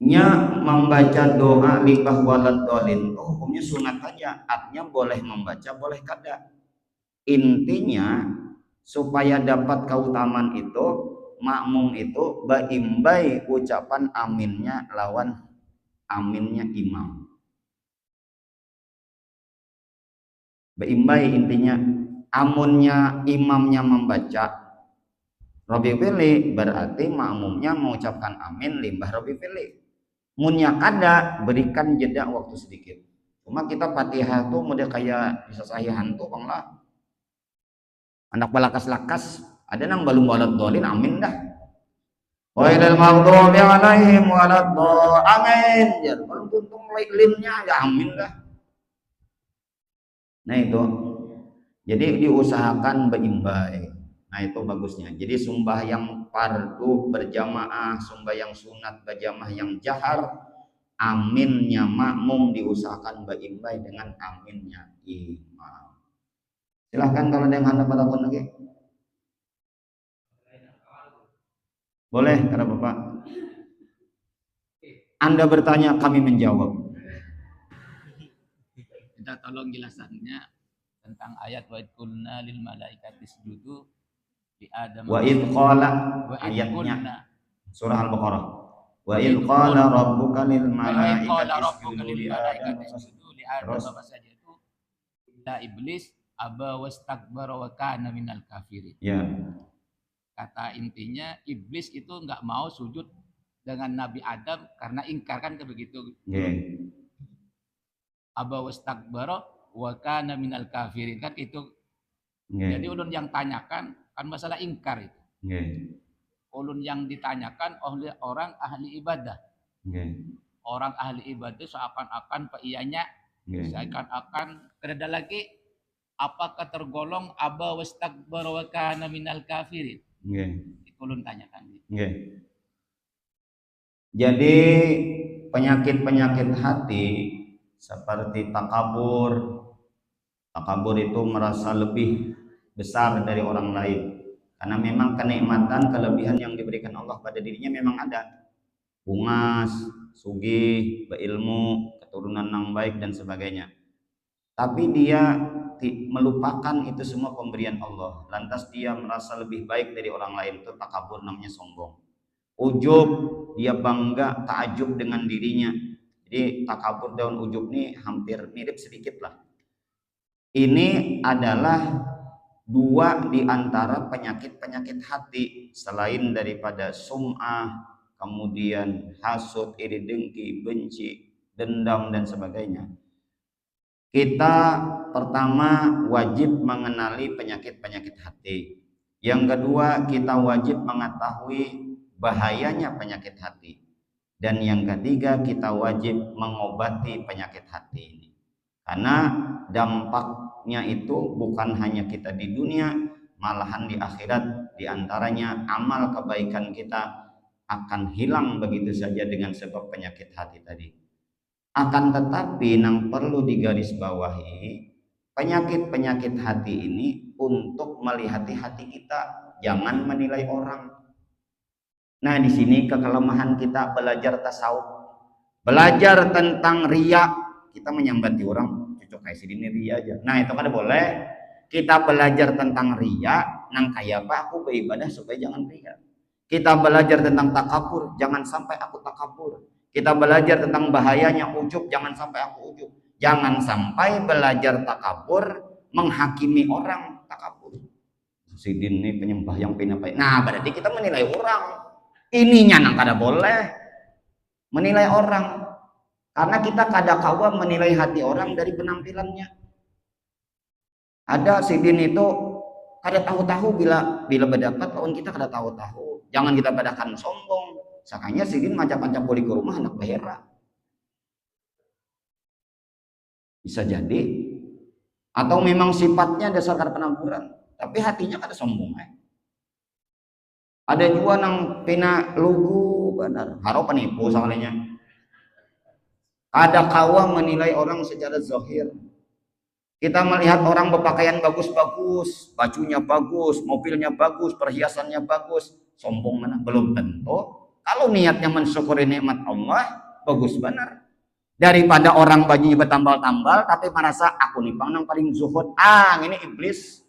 nya membaca doa libah walad dolin itu hukumnya sunat aja, artinya boleh membaca boleh kada. Intinya supaya dapat keutamaan itu makmum itu baimbai ucapan aminnya lawan aminnya imam. Baimbai intinya amunnya imamnya membaca Robi Fili berarti makmumnya mengucapkan amin limbah Robi Fili. Munnya kada berikan jeda waktu sedikit. Cuma kita Fatihah tuh model kayak bisa saya hantu bang lah. Anak balakas-lakas ada nang balung walad dolin amin dah. Wailal maghdubi alaihim waladdallin amin. Ya kalau tuntung linnya ya amin dah. Nah itu. Jadi diusahakan berimbai. Nah itu bagusnya. Jadi sembahyang fardu berjamaah, sembahyang sunat berjamaah yang jahar, aminnya makmum diusahakan berimbai dengan aminnya imam. Silahkan kalau ada yang hendak bertakun lagi. Boleh kata Bapak. Anda bertanya, kami menjawab. Kita tolong jelasannya tentang ayat wa id qulna lil malaikati isjudu li adam. Wa id qala ayatnya surah Al-Baqarah. Wa id qala rabbuka lil malaikati isjudu li adam apa saja itu illa iblis aba wastakbara wa kana minal kafirin. Ya. Kata intinya iblis itu enggak mau sujud dengan Nabi Adam karena ingkar kan begitu. Yeah. Aba wastakbara wa kana minal kafirin kan itu. Jadi ulun yang tanyakan kan masalah ingkar itu. Ulun yang ditanyakan oleh orang ahli ibadah. Orang ahli ibadah seakan-akan ianya seakan-akan ada lagi apakah tergolong aba wastakbara wa kana minal kafirin. Itu ulun tanyakan. Jadi penyakit-penyakit hati seperti takabur. Takabur itu merasa lebih besar dari orang lain. Karena memang kenikmatan, kelebihan yang diberikan Allah pada dirinya memang ada. Bungas, sugih, berilmu, keturunan yang baik dan sebagainya. Tapi dia melupakan itu semua pemberian Allah. Lantas dia merasa lebih baik dari orang lain. Itu takabur, namanya sombong. Ujub, dia bangga, takjub dengan dirinya. Jadi takabur dan ujub ini hampir mirip sedikit lah. Ini adalah dua di antara penyakit-penyakit hati selain daripada sum'ah, kemudian hasud, iri dengki, benci, dendam dan sebagainya. Kita pertama wajib mengenali penyakit-penyakit hati. Yang kedua kita wajib mengetahui bahayanya penyakit hati. Dan yang ketiga kita wajib mengobati penyakit hati ini. Karena dampaknya itu bukan hanya kita di dunia, malahan di akhirat. Di antaranya amal kebaikan kita akan hilang begitu saja dengan sebab penyakit hati tadi. Akan tetapi yang perlu digarisbawahi, penyakit-penyakit hati ini untuk melihat hati kita, jangan menilai orang. Nah, di sini kekelemahan kita belajar tasawuf. Belajar tentang riya, kita menyambati orang, cocok kayak sini riya aja. Nah, itu kan boleh. Kita belajar tentang riya, nang kayak apa aku beribadah supaya jangan riya. Kita belajar tentang takabur, jangan sampai aku takabur. Kita belajar tentang bahayanya ujub, jangan sampai aku ujub. Jangan sampai belajar takabur menghakimi orang takabur. Sidin ini penyembah yang pinapai. Nah, berarti kita menilai orang. Ininya nang kada boleh menilai orang. Karena kita kada kawa menilai hati orang dari penampilannya. Ada sidin itu kada tahu-tahu bila berdapat lawan kita kada tahu-tahu. Jangan kita badakan sombong. Sakanya sidin macam-macam boleh ke rumah anak behera. Bisa jadi. Atau memang sifatnya dasar kada penampuran. Tapi hatinya kada sombong. Ada juga nang pina lugu benar. Harap penipu soalnya. Kada kawa menilai orang secara zahir. Kita melihat orang berpakaian bagus-bagus, bajunya bagus, mobilnya bagus, perhiasannya bagus, sombong mana? Belum tentu. Kalau niatnya mensyukuri nikmat Allah, bagus benar. Daripada orang bajunya bertambal-tambal, tapi merasa aku nih bang paling zuhud. Ini iblis.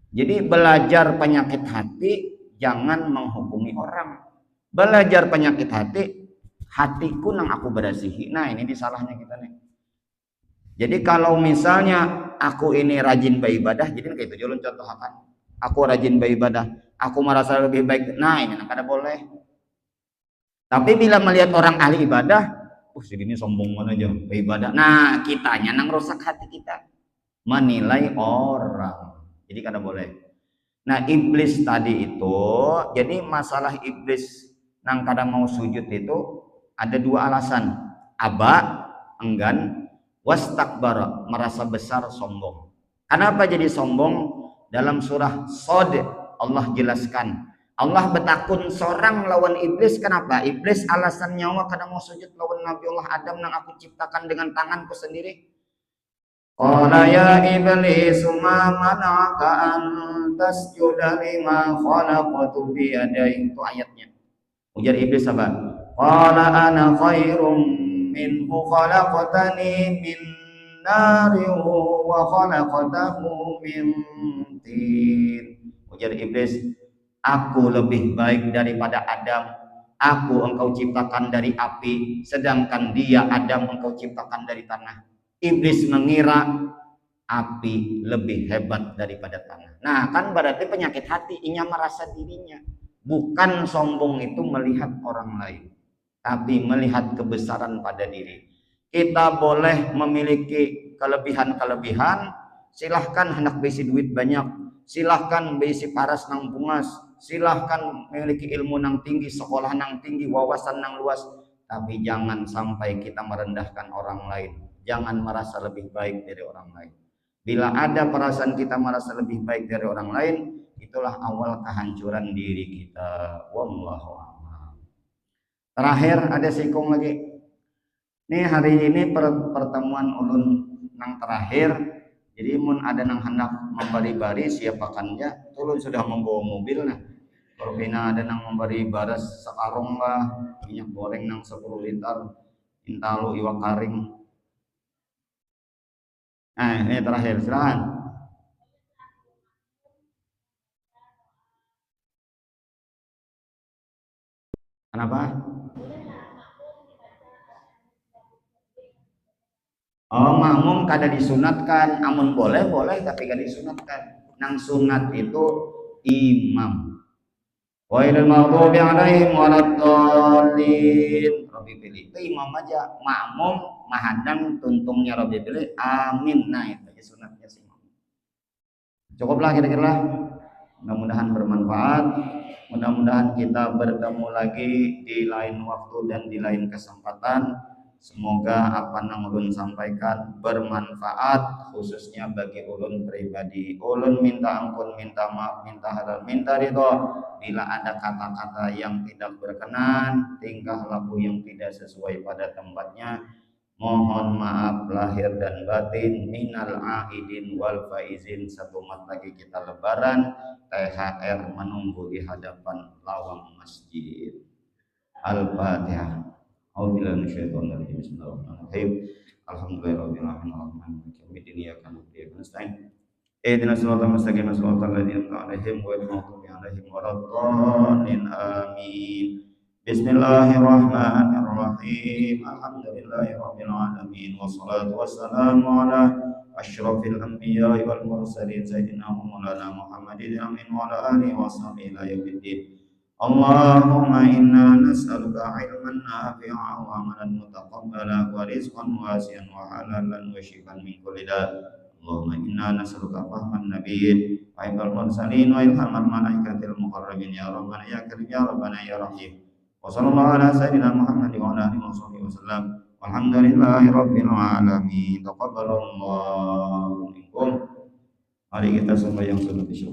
Jadi belajar penyakit hati, jangan menghukumi orang. Belajar penyakit hati, hatiku nang aku berasihi. Nah ini disalahnya kita nih. Jadi kalau misalnya aku ini rajin beribadah, jadi kayak itu jalan contoh akan. Aku rajin beribadah, aku merasa lebih baik. Nah ini kada boleh. Tapi bila melihat orang ahli ibadah, ini sombong mana aja beribadah. Nah kitanya nang rusak hati kita, menilai orang. Jadi kada boleh. Nah iblis tadi itu, jadi masalah iblis nang kada mau sujud itu ada dua alasan. Aba, enggan, wastakbara, merasa besar, sombong. Kenapa jadi sombong? Dalam surah Shad Allah jelaskan. Allah betakun seorang lawan iblis. Kenapa? Iblis alasan nyawa kada mau sujud lawan Nabi Allah Adam nang aku ciptakan dengan tanganku sendiri. Qala ya iblis ma mana'aka an tasjuda lima khalaqtu bi yadayya. Itu ayatnya. Ujar iblis apa? Qala ana khairum minhu khalaqtani min narin wa khalaqtahu min tin. Ujar iblis, aku lebih baik daripada Adam. Aku engkau ciptakan dari api, sedangkan dia Adam engkau ciptakan dari tanah. Iblis mengira api lebih hebat daripada tanah. Nah, kan berarti penyakit hati, inya merasa dirinya. Bukan sombong itu melihat orang lain, tapi melihat kebesaran pada diri. Kita boleh memiliki kelebihan-kelebihan, silahkan hendak berisi duit banyak, silahkan berisi paras nang bungas, silahkan memiliki ilmu nang tinggi, sekolah nang tinggi, wawasan nang luas, tapi jangan sampai kita merendahkan orang lain. Jangan merasa lebih baik dari orang lain. Bila ada perasaan kita merasa lebih baik dari orang lain, itulah awal kehancuran diri kita. Wallahu a'lam. Terakhir ada sikung lagi. Nih hari ini pertemuan ulun nang terakhir. Jadi mun ada nang hendak memberi baris siapakannya, ulun sudah membawa mobil nah. Kalau bina ada nang memberi baris sekarung lah, minyak goreng nang 10 liter, intalu iwak karing. Nah, ini terakhir, silakan. Kenapa? Oh, makmum kada disunatkan. Amun boleh tapi kada disunatkan. Nang sunat itu imam. Wailul maghdubi alaihim waladdallin. Rabbi pilih. Itu imam aja. Makmum mahadang tuntungnya Rabbi pilih. Amin. Nah, itu aja sunatnya sih. Cukuplah kira-kira. Mudah-mudahan bermanfaat. Mudah-mudahan kita bertemu lagi di lain waktu dan di lain kesempatan. Semoga apa yang ulun sampaikan bermanfaat, khususnya bagi ulun pribadi. Ulun minta ampun, minta maaf, minta halal, minta ridho. Bila ada kata-kata yang tidak berkenan, tingkah laku yang tidak sesuai pada tempatnya, mohon maaf lahir dan batin. Minal aidin wal faizin. Satu mat lagi kita lebaran, THR menunggu di hadapan lawang masjid. Al-Fatihah. A'udzubillahi minasyaitonir rajim. Bismillahirrahmanirrahim. Alhamdulillahirabbil alamin arrahmanir rahim. Iyyaka na'budu wa iyyaka nasta'in. Ihdinas siratal mustaqim, siratal ladzina an'amta 'alaihim ghairil maghdubi 'alaihim waladdallin. Amin. Bismillahirrahmanirrahim. Alhamdulillahirabbil alamin wassalatu wassalamu ala asyrafil anbiya'i wal mursalin sayyidina Maulana Muhammadin amin wa ala alihi washabihi ila yaumiddin. Allahumma inna nas'aluka ilman nafi'an wa amalan mutaqabbala wa rizqan wasi'an wa halalan wa shifaan min kulli da'. Allahumma inna nas'aluka fahman nabiyyin wa ilmal mursalin wa ilhamal malaikatil muqarrabin ya rabbana ya karim ya rabbana ya rahim. Wa sallallahu ala sayyidina Muhammad wa ala alihi wa sallam. Walhamdulillahi rabbil alamin. Taqabbalallahu minkum. Mari kita sembahyang salat isya.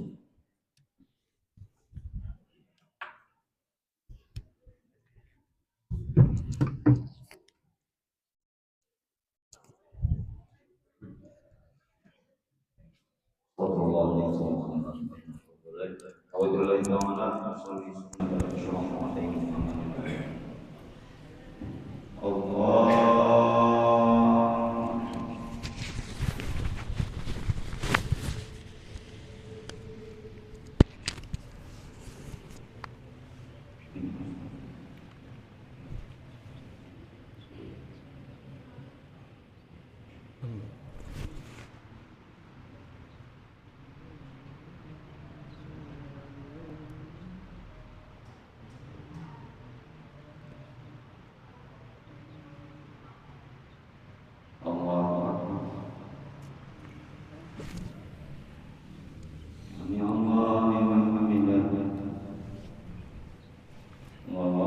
Allah